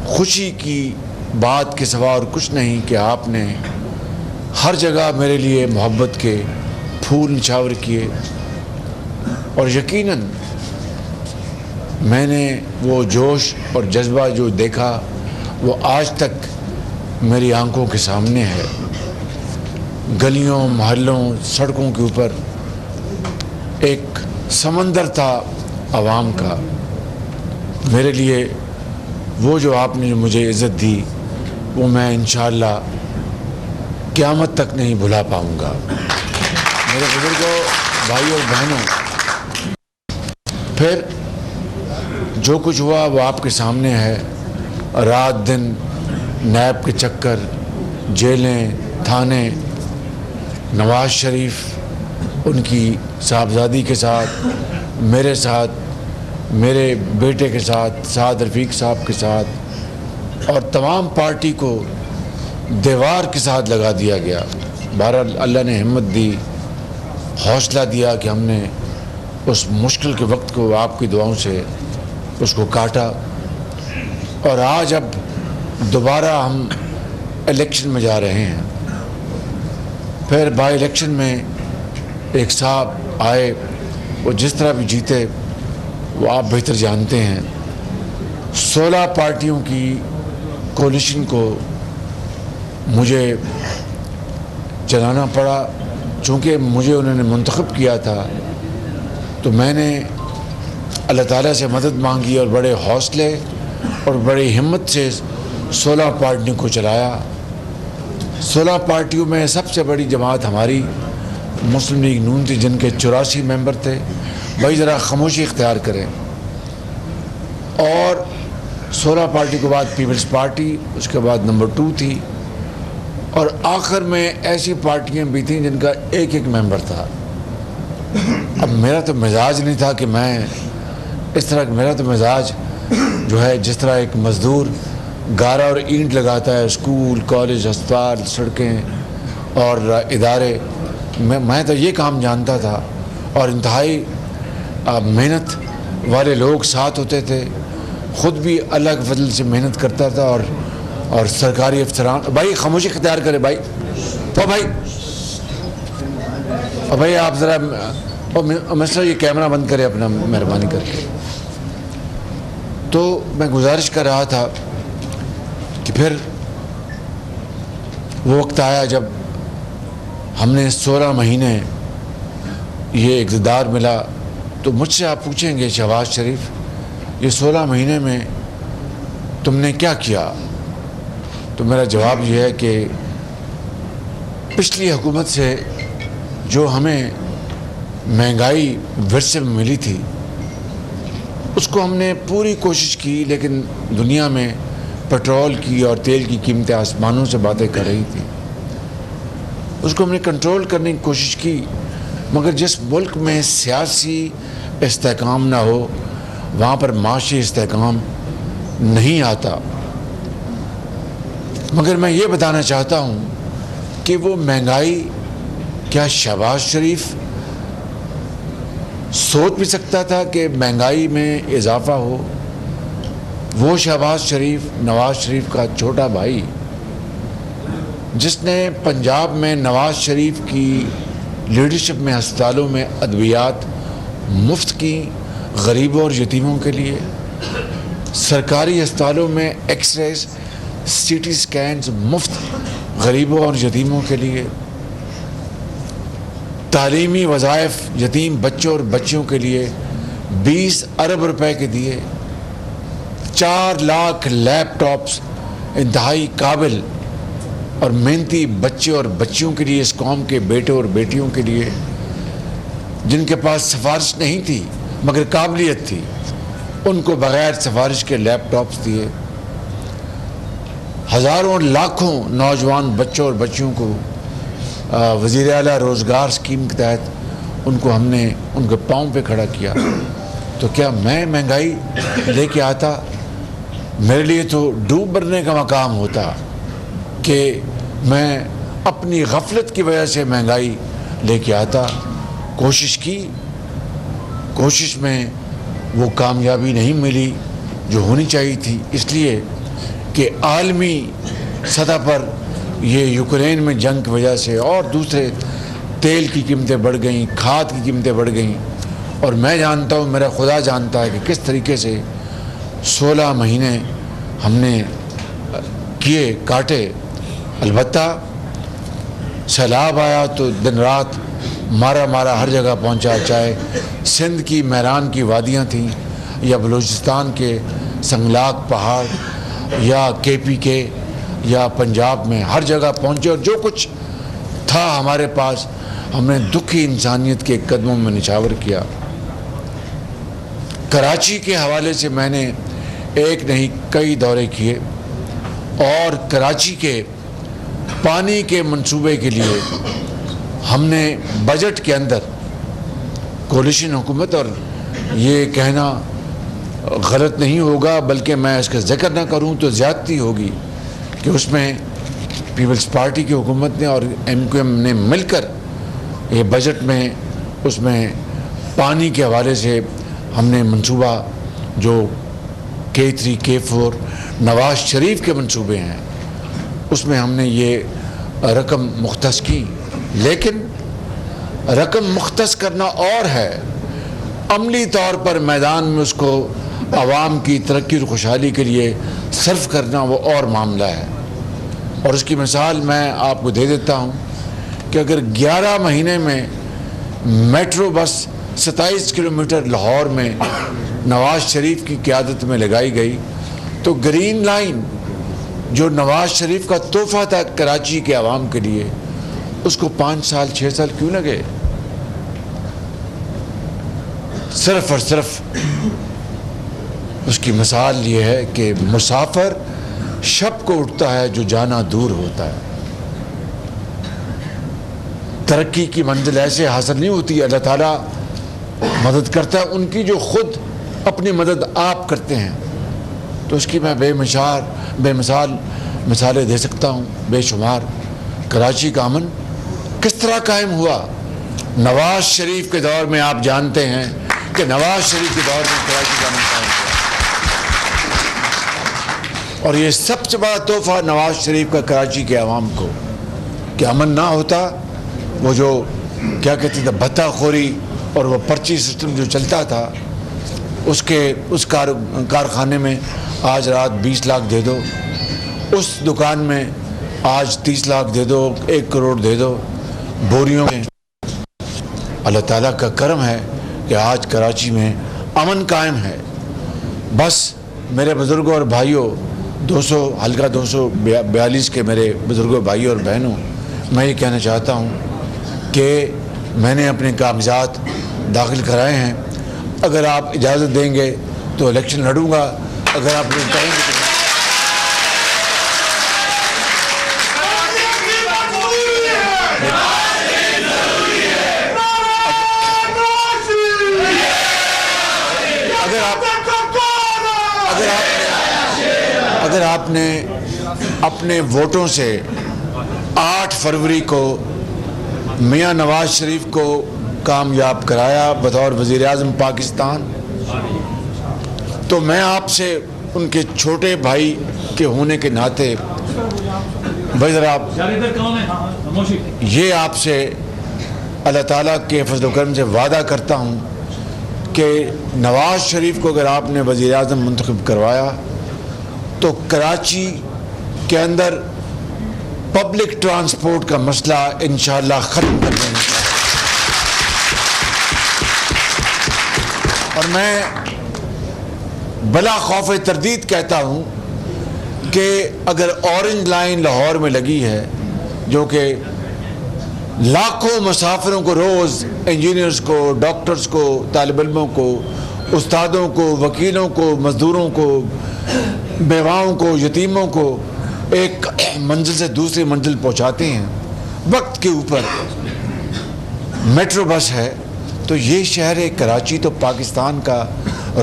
خوشی کی بات کے سوا اور کچھ نہیں کہ آپ نے ہر جگہ میرے لیے محبت کے پھول نچھاور کیے، اور یقیناً میں نے وہ جوش اور جذبہ جو دیکھا وہ آج تک میری آنکھوں کے سامنے ہے۔ گلیوں، محلوں، سڑکوں کے اوپر ایک سمندر تھا عوام کا۔ میرے لیے وہ جو آپ نے مجھے عزت دی وہ میں انشاءاللہ قیامت تک نہیں بھلا پاؤں گا۔ میرے بزرگوں، بھائی اور بہنوں، پھر جو کچھ ہوا وہ آپ کے سامنے ہے۔ رات دن نیب کے چکر، جیلیں، تھانے، نواز شریف ان کی صاحبزادی کے ساتھ، میرے ساتھ، میرے بیٹے کے ساتھ، سعد رفیق صاحب کے ساتھ، اور تمام پارٹی کو دیوار کے ساتھ لگا دیا گیا۔ بہرحال اللہ نے ہمت دی، حوصلہ دیا کہ ہم نے اس مشکل کے وقت کو آپ کی دعاؤں سے اس کو کاٹا، اور آج اب دوبارہ ہم الیکشن میں جا رہے ہیں۔ پھر بائی الیکشن میں ایک صاحب آئے، وہ جس طرح بھی جیتے وہ آپ بہتر جانتے ہیں۔ 16 پارٹیوں کی کولیشن کو مجھے چلانا پڑا۔ چونکہ مجھے انہوں نے منتخب کیا تھا تو میں نے اللہ تعالیٰ سے مدد مانگی اور بڑے حوصلے اور بڑی ہمت سے 16 پارٹیوں کو چلایا۔ 16 پارٹیوں میں سب سے بڑی جماعت ہماری مسلم لیگ نون تھی، جن کے 84 ممبر تھے۔ بھائی ذرا خاموشی اختیار کریں۔ اور 16 پارٹی کے بعد پیپلز پارٹی، اس کے بعد نمبر 2 تھی، اور آخر میں ایسی پارٹیاں بھی تھیں جن کا ایک ممبر تھا۔ اب میرا تو مزاج نہیں تھا کہ میں اس طرح، میرا تو مزاج جو ہے جس طرح ایک مزدور گارا اور اینٹ لگاتا ہے، اسکول، کالج، ہسپتال، سڑکیں اور ادارے، میں تو یہ کام جانتا تھا، اور انتہائی محنت والے لوگ ساتھ ہوتے تھے۔ خود بھی اللہ کے فضل سے محنت کرتا تھا، اور سرکاری افسران۔ بھائی خاموشی اختیار کرے بھائی، تو بھائی، اور بھائی آپ ذرا مسئلہ یہ کیمرہ بند کرے اپنا، مہربانی کر کے۔ تو میں گزارش کر رہا تھا کہ پھر وہ وقت آیا جب ہم نے 16 مہینے یہ اقتدار ملا۔ تو مجھ سے آپ پوچھیں گے شہباز شریف، یہ 16 مہینے میں تم نے کیا کیا؟ تو میرا جواب یہ ہے کہ پچھلی حکومت سے جو ہمیں مہنگائی ورثے میں ملی تھی اس کو ہم نے پوری کوشش کی، لیکن دنیا میں پٹرول کی اور تیل کی قیمتیں آسمانوں سے باتیں کر رہی تھی۔ اس کو ہم نے کنٹرول کرنے کی کوشش کی، مگر جس ملک میں سیاسی استحکام نہ ہو وہاں پر معاشی استحکام نہیں آتا۔ مگر میں یہ بتانا چاہتا ہوں کہ وہ مہنگائی، کیا شہباز شریف سوچ بھی سکتا تھا کہ مہنگائی میں اضافہ ہو؟ وہ شہباز شریف، نواز شریف کا چھوٹا بھائی، جس نے پنجاب میں نواز شریف کی لیڈرشپ میں ہسپتالوں میں ادویات مفت کی غریبوں اور یتیموں کے لیے، سرکاری ہسپتالوں میں ایکس ریز، سی ٹی سکینز مفت غریبوں اور یتیموں کے لیے، تعلیمی وظائف یتیم بچوں اور بچیوں کے لیے 20 ارب روپے کے دیے، 4 لاکھ لیپ ٹاپس انتہائی قابل اور محنتی بچے اور بچیوں کے لیے، اس قوم کے بیٹے اور بیٹیوں کے لیے جن کے پاس سفارش نہیں تھی مگر قابلیت تھی، ان کو بغیر سفارش کے لیپ ٹاپس دیے۔ ہزاروں لاکھوں نوجوان بچوں اور بچیوں کو وزیر اعلیٰ روزگار اسکیم کے تحت ان کو ہم نے ان کے پاؤں پہ کھڑا کیا۔ تو کیا میں مہنگائی لے کے آتا؟ میرے لیے تو ڈوب مرنے کا مقام ہوتا کہ میں اپنی غفلت کی وجہ سے مہنگائی لے کے آتا۔ کوشش کی، کوشش میں وہ کامیابی نہیں ملی، جو ہونی چاہیے تھی، اس لیے کہ عالمی سطح پر یہ یوکرین میں جنگ کی وجہ سے اور دوسرے تیل کی قیمتیں بڑھ گئیں، کھاد کی قیمتیں بڑھ گئیں، اور میں جانتا ہوں، میرا خدا جانتا ہے کہ کس طریقے سے 16 مہینے ہم نے کاٹے۔ البتہ سیلاب آیا تو دن رات مارا ہر جگہ پہنچا، چاہے سندھ کی میران کی وادیاں تھیں یا بلوچستان کے سنگلاق پہاڑ یا KP کے یا پنجاب میں، ہر جگہ پہنچے، اور جو کچھ تھا ہمارے پاس ہم نے دکھی انسانیت کے قدموں میں نچھاور کیا۔ کراچی کے حوالے سے میں نے ایک نہیں کئی دورے کیے، اور کراچی کے پانی کے منصوبے کے لیے ہم نے بجٹ کے اندر کولیشن حکومت، اور یہ کہنا غلط نہیں ہوگا بلکہ میں اس کا ذکر نہ کروں تو زیادتی ہوگی کہ اس میں پیپلز پارٹی کی حکومت نے اور MQM نے مل کر یہ بجٹ میں اس میں پانی کے حوالے سے ہم نے منصوبہ جو K3 K4 نواز شریف کے منصوبے ہیں اس میں ہم نے یہ رقم مختص کی، لیکن رقم مختص کرنا اور ہے، عملی طور پر میدان میں اس کو عوام کی ترقی اور خوشحالی کے لیے صرف کرنا وہ اور معاملہ ہے۔ اور اس کی مثال میں آپ کو دے دیتا ہوں کہ اگر 11 مہینے میں میٹرو بس 27 کلومیٹر لاہور میں نواز شریف کی قیادت میں لگائی گئی تو گرین لائن جو نواز شریف کا تحفہ تھا کراچی کے عوام کے لیے، اس کو 5 سال 6 سال کیوں لگے؟ صرف اور صرف اس کی مثال یہ ہے کہ مسافر شب کو اٹھتا ہے جو جانا دور ہوتا ہے۔ ترقی کی منزل ایسے حاصل نہیں ہوتی، اللہ تعالیٰ مدد کرتا ہے ان کی جو خود اپنی مدد آپ کرتے ہیں۔ تو اس کی میں بے مثال مثالیں دے سکتا ہوں بے شمار۔ کراچی کا امن کس طرح قائم ہوا؟ نواز شریف کے دور میں آپ جانتے ہیں کہ نواز شریف کے دور میں کراچی کا امن قائم ہوا، اور یہ سب سے بڑا تحفہ نواز شریف کا کراچی کے عوام کو کہ امن نہ ہوتا، وہ جو کیا کہتے تھے بھتہ خوری اور وہ پرچی سسٹم جو چلتا تھا، اس کارخانے میں آج رات 20 لاکھ دے دو، اس دکان میں آج 30 لاکھ دے دو، 1 کروڑ دے دو، بوریوں میں۔ اللہ تعالیٰ کا کرم ہے کہ آج کراچی میں امن قائم ہے۔ بس میرے بزرگوں اور بھائیوں، حلقہ 242 کے میرے بزرگوں بھائیوں اور بہنوں، میں یہ کہنا چاہتا ہوں کہ میں نے اپنے کاغذات داخل کرائے ہیں، اگر آپ اجازت دیں گے تو الیکشن لڑوں گا، اگر آپ لوگ کہیں گے اگر آپ نے اپنے ووٹوں سے 8 فروری کو میاں نواز شریف کو کامیاب کرایا بطور وزیر اعظم پاکستان، تو میں آپ سے ان کے چھوٹے بھائی کے ہونے کے ناطے یہ آپ سے اللہ تعالیٰ کے فضل و کرم سے وعدہ کرتا ہوں کہ نواز شریف کو اگر آپ نے وزیر اعظم منتخب کروایا تو کراچی کے اندر پبلک ٹرانسپورٹ کا مسئلہ انشاءاللہ ختم کر دیں گے۔ اور میں بلا خوف تردید کہتا ہوں کہ اگر اورنج لائن لاہور میں لگی ہے جو کہ لاکھوں مسافروں کو روز، انجینئرز کو، ڈاکٹرز کو، طالب علموں کو، استادوں کو، وکیلوں کو، مزدوروں کو، بیواؤں کو، یتیموں کو ایک منزل سے دوسری منزل پہنچاتے ہیں وقت کے اوپر، میٹرو بس ہے، تو یہ شہر کراچی تو پاکستان کا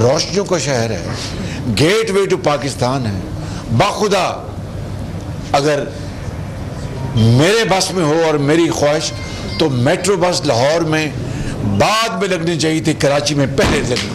روشنیوں کا شہر ہے، گیٹ وے ٹو پاکستان ہے۔ باخدا اگر میرے بس میں ہو اور میری خواہش تو میٹرو بس لاہور میں بعد میں لگنی چاہیے تھی، کراچی میں پہلے لگنی۔